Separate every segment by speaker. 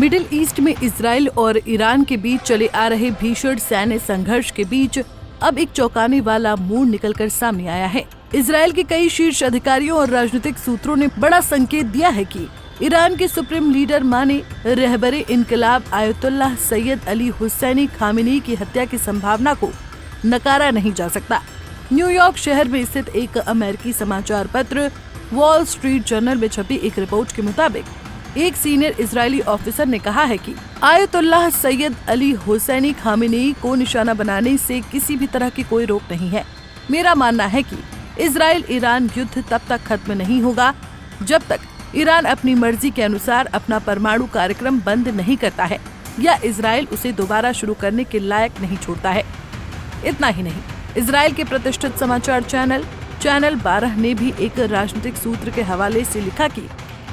Speaker 1: Middle east में Israel और Iran के बीच चले आ रहे भीषण सैन्य संघर्ष के बीच अब एक चौंकाने वाला मोड़ निकलकर सामने आया है। इजराइल के कई शीर्ष अधिकारियों और राजनीतिक सूत्रों ने बड़ा संकेत दिया है कि ईरान के सुप्रीम लीडर माने रहबरे इनकलाब आयतुल्लाह सैयद अली हुसैनी खामेनी की हत्या की संभावना को नकारा नहीं जा सकता। न्यूयॉर्क शहर में स्थित एक अमेरिकी समाचार पत्र वॉल स्ट्रीट जर्नल में छपी एक रिपोर्ट के मुताबिक एक सीनियर इजरायली ऑफिसर ने कहा है कि आयतुल्लाह सैयद अली हुसैनी खामेनी को निशाना बनाने से किसी भी तरह की कोई रोक नहीं है। मेरा मानना है कि इजराइल ईरान युद्ध तब तक खत्म नहीं होगा जब तक ईरान अपनी मर्जी के अनुसार अपना परमाणु कार्यक्रम बंद नहीं करता है या इजराइल उसे दोबारा शुरू करने के लायक नहीं छोड़ता है। इतना ही नहीं, इजराइल के प्रतिष्ठित समाचार चैनल 12 ने भी एक राजनीतिक सूत्र के हवाले से लिखा कि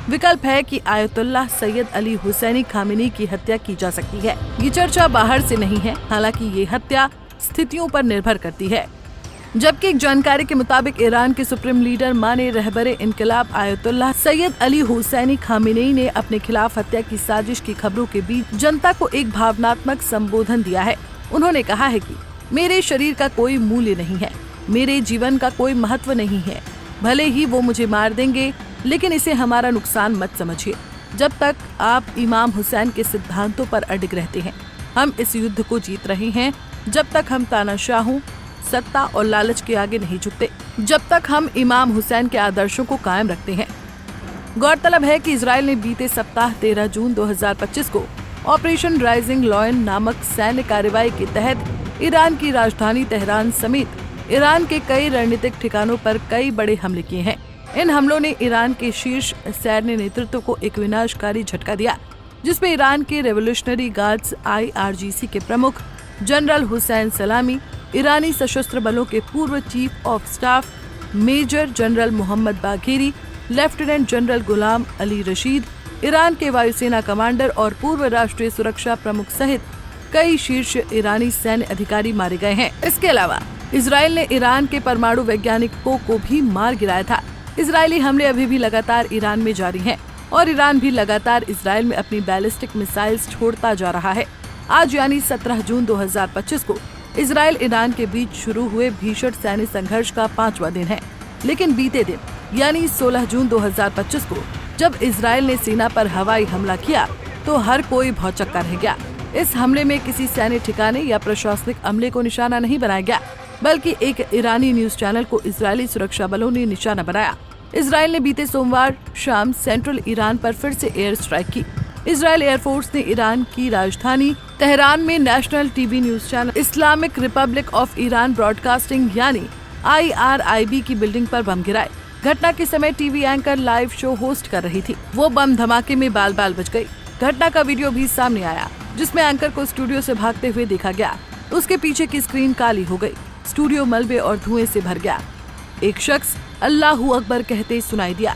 Speaker 1: विकल्प है कि आयतुल्लाह सैयद अली हुसैनी खामेनी की हत्या की जा सकती है। ये चर्चा बाहर से नहीं है, हालांकि ये हत्या स्थितियों पर निर्भर करती है। जबकि एक जानकारी के मुताबिक ईरान के सुप्रीम लीडर माने रहबरे इनकलाब आयतुल्लाह सैयद अली हुसैनी खामेनी ने अपने खिलाफ हत्या की साजिश की खबरों के बीच जनता को एक भावनात्मक संबोधन दिया है। उन्होंने कहा है कि मेरे शरीर का कोई मूल्य नहीं है, मेरे जीवन का कोई महत्व नहीं है। भले ही वो मुझे मार देंगे, लेकिन इसे हमारा नुकसान मत समझिए। जब तक आप इमाम हुसैन के सिद्धांतों पर अडिग रहते हैं, हम इस युद्ध को जीत रहे हैं। जब तक हम तानाशाहों, सत्ता और लालच के आगे नहीं झुकते, जब तक हम इमाम हुसैन के आदर्शों को कायम रखते हैं। गौरतलब है कि इजराइल ने बीते सप्ताह 13 जून 2025 को ऑपरेशन राइजिंग लॉयन नामक सैन्य कार्रवाई के तहत ईरान की राजधानी तेहरान समेत ईरान के कई रणनीतिक ठिकानों पर कई बड़े हमले किए हैं। इन हमलों ने ईरान के शीर्ष सैन्य नेतृत्व को एक विनाशकारी झटका दिया, जिसमें ईरान के रेवोल्यूशनरी गार्ड्स IRGC के प्रमुख जनरल हुसैन सलामी, ईरानी सशस्त्र बलों के पूर्व chief of staff major general Mohammad Bagheri, lieutenant general Gholam Ali Rashid, Iran के वायुसेना कमांडर और पूर्व राष्ट्रीय सुरक्षा प्रमुख सहित कई शीर्ष ईरानी सैन्य अधिकारी मारे गए हैं। इसके अलावा इजराइल ने ईरान के परमाणु वैज्ञानिकों को भी मार गिराया था। इजरायली हमले अभी भी लगातार ईरान में जारी हैं और ईरान भी लगातार इजराइल में अपनी बैलिस्टिक मिसाइल्स छोड़ता जा रहा है। आज यानी 17 जून 2025 को इजराइल ईरान के बीच शुरू हुए भीषण सैन्य संघर्ष का 5वां दिन है, लेकिन बीते दिन यानी 16 जून 2025 को जब इजराइल ने सेना पर हवाई हमला किया तो हर कोई भौचक्का रह गया। इस हमले में किसी सैन्य ठिकाने या प्रशासनिक अमले को निशाना नहीं बनाया गया, बल्कि एक ईरानी न्यूज चैनल को इजरायली सुरक्षा बलों ने निशाना बनाया। इजराइल ने बीते सोमवार शाम सेंट्रल ईरान पर फिर से एयर स्ट्राइक की। इजरायल एयरफोर्स ने ईरान की राजधानी तेहरान में national TV news channel Islamic Republic of Iran broadcasting यानी IRIB की बिल्डिंग पर बम गिराए। घटना के समय TV anchor live show host कर रही थी। वो बम धमाके में बाल बाल बच गई। घटना का वीडियो भी सामने आया, जिसमें एंकर को स्टूडियो से भागते हुए देखा गया। उसके पीछे की स्क्रीन काली हो गई। स्टूडियो मलबे और धुएं से भर गया। एक शख्स अल्लाहू अकबर कहते सुनाई दिया।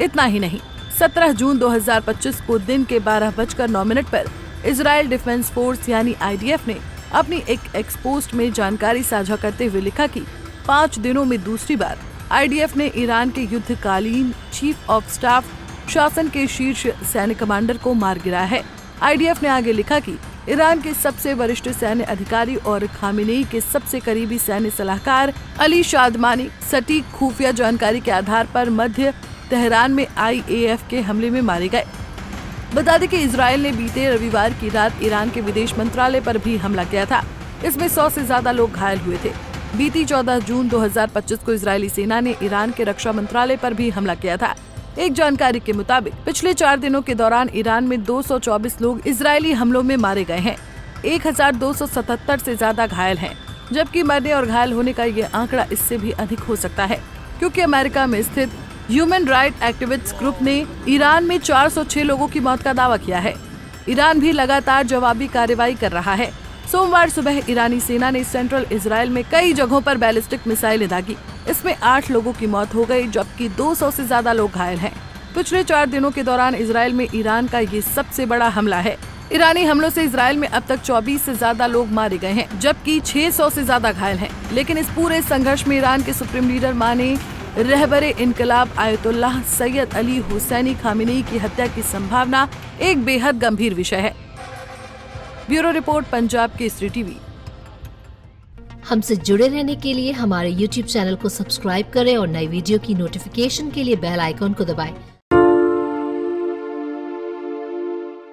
Speaker 1: इतना ही नहीं, 17 जून 2025 को दिन के 12:09 पर इजराइल डिफेंस फोर्स यानी IDF ने अपनी एक एक्सपोस्ट में जानकारी साझा करते हुए लिखा कि 5 दिनों में दूसरी बार IDF ने ईरान के युद्धकालीन चीफ ऑफ स्टाफ शासन के शीर्ष सैन्य कमांडर को मार गिराया है। IDF ने आगे लिखा कि ईरान के सबसे वरिष्ठ सैन्य अधिकारी और खामेनी के सबसे करीबी सैन्य सलाहकार अली शादमानी सटीक खुफिया जानकारी के आधार पर मध्य तेहरान में IAF के हमले में मारे गए। बता दें कि इजराइल ने बीते रविवार की रात ईरान के विदेश मंत्रालय पर भी हमला किया था। इसमें 100 से ज्यादा लोग घायल हुए थे। बीती 14 जून 2025 को इजरायली सेना ने ईरान के रक्षा मंत्रालय पर भी हमला किया था। एक जानकारी के मुताबिक पिछले 4 दिनों के दौरान ईरान में 224 लोग इजरायली हमलों में मारे गए हैं। 1277 से ज्यादा घायल हैं, जबकि मरने और घायल होने का ये आंकड़ा इससे भी अधिक हो सकता है, क्योंकि अमेरिका में स्थित ह्यूमन राइट एक्टिविस्ट ग्रुप ने ईरान में 406 लोगों की मौत का दावा किया है। ईरान भी लगातार जवाबी कार्रवाई कर रहा है। सोमवार सुबह ईरानी सेना ने सेंट्रल इजराइल में कई जगहों पर बैलिस्टिक मिसाइलें दागी। इसमें 8 लोगों की मौत हो गई, जबकि 200 से ज्यादा लोग घायल हैं। पिछले 4 दिनों के दौरान इजराइल में ईरान का ये सबसे बड़ा हमला है। ईरानी हमलों से इजराइल में अब तक 24 से ज्यादा लोग मारे गए हैं, जबकि 600 से ज्यादा घायल हैं। लेकिन इस पूरे संघर्ष में ईरान के सुप्रीम लीडर माने रहबरे इनकलाब आयतुल्लाह सैयद अली हुसैनी खामेनेई की हत्या की संभावना एक बेहद गंभीर विषय है। Bureau report, Punjab Kesari TV.
Speaker 2: हमसे जुड़े रहने के लिए हमारे YouTube चैनल को सब्सक्राइब करें और नई वीडियो की नोटिफिकेशन के लिए बेल आइकॉन को दबाएं।